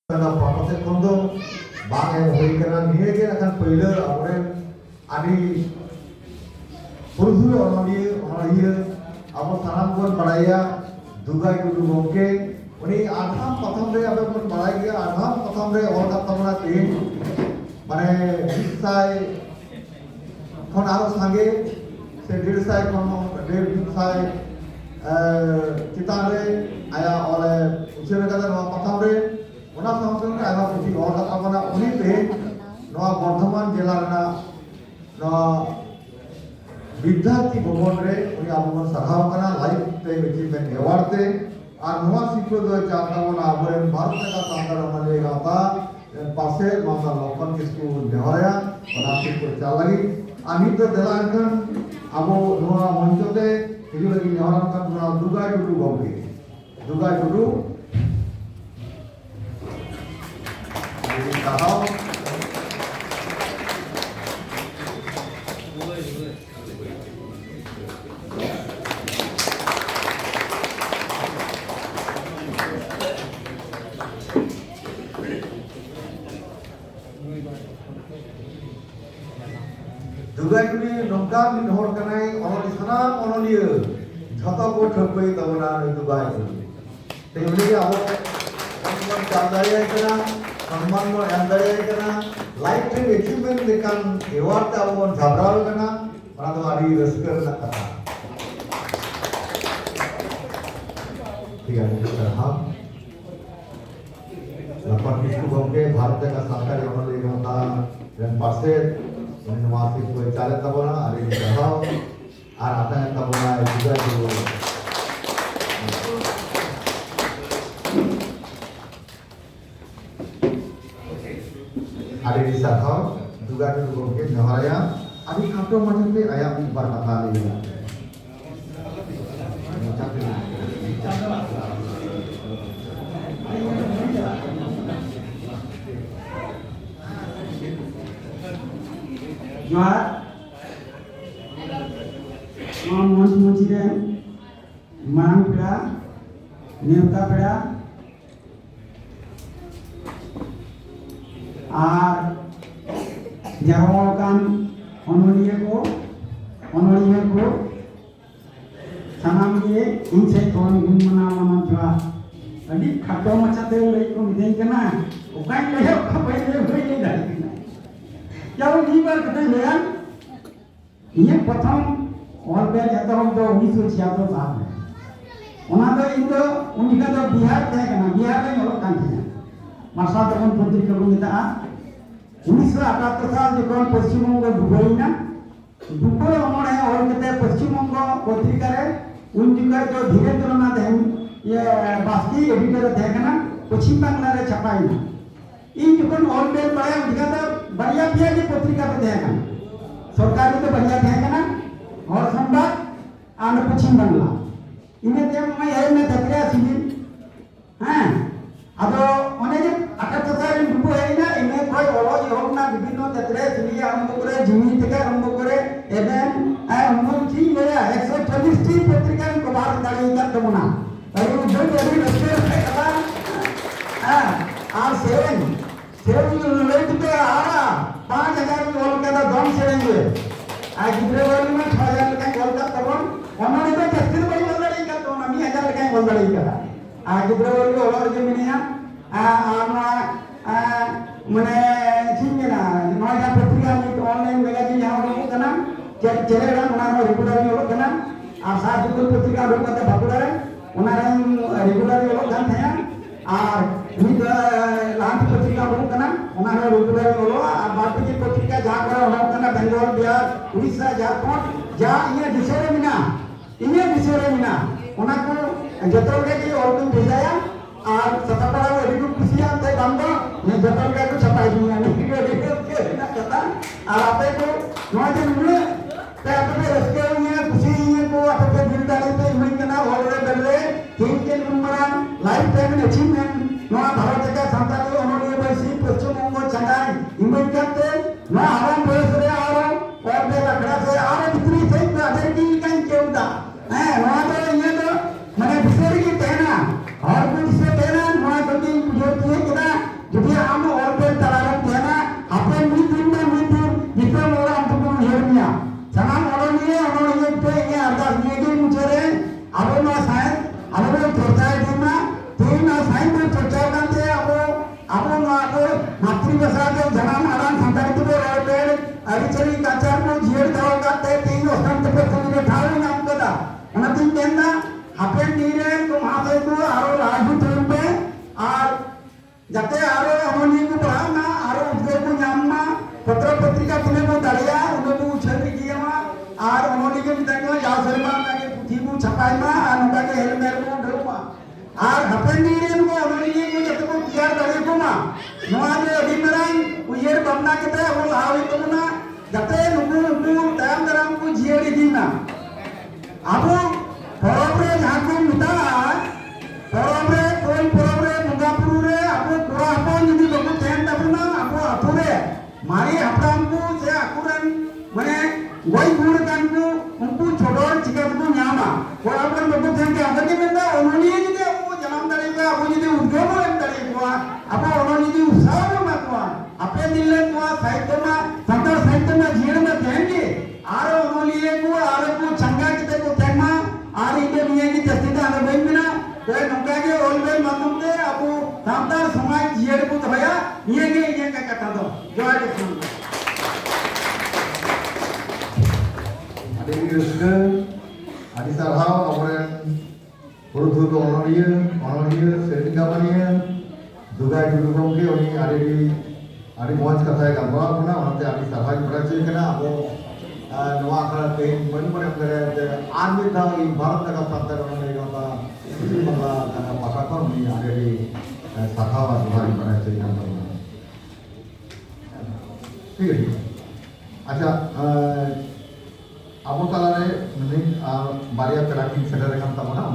Proses untuk bang yang memberikan ini akan pilih orang adi purusu orang dia apa salam pun beraya juga itu mungkin ini adham prothom re apa pun beraya adham prothom re orang kata mana tim mana bisai kon harus sange se bisai kon bisai kita re ayah oleh usia kata nama prothom re ona samsung ka aga puji or kata mana uni te noa bordhaman jela rena noa विद्यार्थी भवन रे उनी आबुन सरहाव कना life time achievement award ते और नवा सिक्को दो चाहता हूं ना आबुन भारत का सांगड़ मले गाता पासे माता लोकन किसको नेहरया और सिक्को चाल लगी आनी तो देलांकन आबो नवा मंचते हिजु लगी नेहरन का नवा दुगा टुडू गौके दुगा टुडू कहाव दुगाई कुनी नौका मिन होर कनाई और सनाम ओनलियो झतो को ठपई तबना दुगाई तेमनी आबो सम्मान चांदाय कना सम्मान मो अंदाय कना लाइफ टाइम अचीवमेंट लेकान अवार्ड आबो झाबराल कना ona do adi रसकर ना कथा ठीक है हम lapan kisku gomke भारत का सरकारी ओनली होता dan पासे masih kue caleg tabona hari ini tahu arahnya tabona juga dulu hari ini tahu juga dulu mungkin nahaya hari kapan macam ni ayam ibar kata ni Jual, मंच मांग पेड़ा नेवता पेड़ा और जागोकान अनोलिया को सानाम के इनसे कौन गुणमना मना जुआ अभी खाटो मचाते ले को मिदें कना उकाई ले खपई ले होई ले दाई जब नीबर कते लेन ये प्रथम और बे जतम दो 1976 साल में ओना दो इन्दो उनिका दो बिहार थे कना बिहार में लोग कान थे मासा तकन पत्रिका को मिता 1978 साल जखन पश्चिम बंग डुबईना डुबई अमर है और कते पश्चिम बंग पत्रिका रे उन जुगा जो धीरेन्द्रनाथ है ये बास्की एडिटर थे कना पश्चिम बांग्ला रे छपाईना इन जखन और बे पढ़े उनिका दो बढ़िया पिया की पत्रिका पे थे कना सरकारी तो बढ़िया थे कना और संवाद आंध्र पश्चिम बांग्ला इन्हें ते मैं है मैं तकरिया सिविल हैं अदो ओने जे 78 साल डुबो है ना इन्हें कोई ओलो होक ना विभिन्न तकरिया सिविल आरंभ करे जिमी থেকে आरंभ करे एवं हमन की मेरा 140 टी पत्रिका को बाहर दाड़ी का तमना और जो भी रस्ते है कला हां और सेवन लेट पे आरा 5000 में ओल का दम सेरेंगे आज गिद्रे वाली में 6000 का गोल का तबन उन्होंने तो कितने बड़ी बंदड़ी का तो नमी 1000 का बंदड़ी का आज गिद्रे वाली और जो मिनिया आना मने चिंगना नोया पत्रिका में ऑनलाइन मैगजीन यहां लोग कना चलेगा उना रेगुलर लोग कना और साथ में पत्रिका लोग का भागुदारे उना रेगुलर लोग kan थे और निद लांच पत्रिका लोग कना उना रेगुलर लोग और बाकी पत्रिका जा कर लोग कना बेंगलोर बिहार उड़ीसा झारखंड जा ये दिशरे मिना उना को जतल के की और तुम भेजाया और सतपड़ा वो रिव्यू खुशियां ते बंदो ने जतल के को छपाई दुनिया में वीडियो देखो के ना कथा और आपे को नोजे मिले ते आपे रस्ते में खुशी को आपे दिलदारी पे मन करना और बदले तीन के नंबर लाइफ टाइम अचीवमेंट नोआ भारत का संतान ओनोलिया बसी पश्चिम बंग चंगाई इमेज करते ना आराम बयस रे और बे लकड़ा से और इतनी सही अदर की कहीं केउदा है नोआ तो ये तो माने बिसरी की कहना और कुछ से कहना नोआ तो जो aritari kacar mo jier dawa kate ting osam tepe kuni thawi nam kada onatin kenna hapen dire ko mahasai ko aro raju tempe ar jate aro amoni ko pahana aro udgar ko nyamma patra patrika tune ko dariya une ko uchhari kiyama ar amoni ke mitako ja sarma nage puthi ko chapai ma anuka ke helmet ko dharma ar hapen dire ko amoni ko jate ko tiyar dare ko ma noa de adimarang uyer bamna kete abo lawi ko na jate nuku tayam daram ko jieri dina abo porobre jaku mita porobre koi porobre mugapurure abo pura apa jadi baku ten tabuna abo apure mari apram ko se akuran mane wai bur kan ko unku chodor chikat ko nyama ko apran baku ten ke agake menda ononi jadi abo janam dare ka abo jadi udgamo em dare ko abo ononi jadi usaha ma ko ape dille ko saitya ma santar saitya ma jeer ma tenge aro onoli ko aro ko changa kite ko tema ari inde niye ki testita ana bemina ko nongka ke olbel mamumde abu santar samaj jeer ko thaya niye ke ka kata do joy ke Adi Yuska, Adi Sarhau, Amoren, Purudhu Onoliya, Setinggamaniya, Dugai Guru Gomke, Oni Adi Mohanj Kathai Gambara Puna, Onate Adi Sarhau Jurachi Kana, Abo Noa Kara Tein, Mani Kare, Anmita, Bharat Naga Santar, Onali Gata, Mala Kana Pasakor, Ni Adi Sarhau Dugai Jurachi Gambara. ठीक है अच्छा अब तालारे बारिया पेरा की settle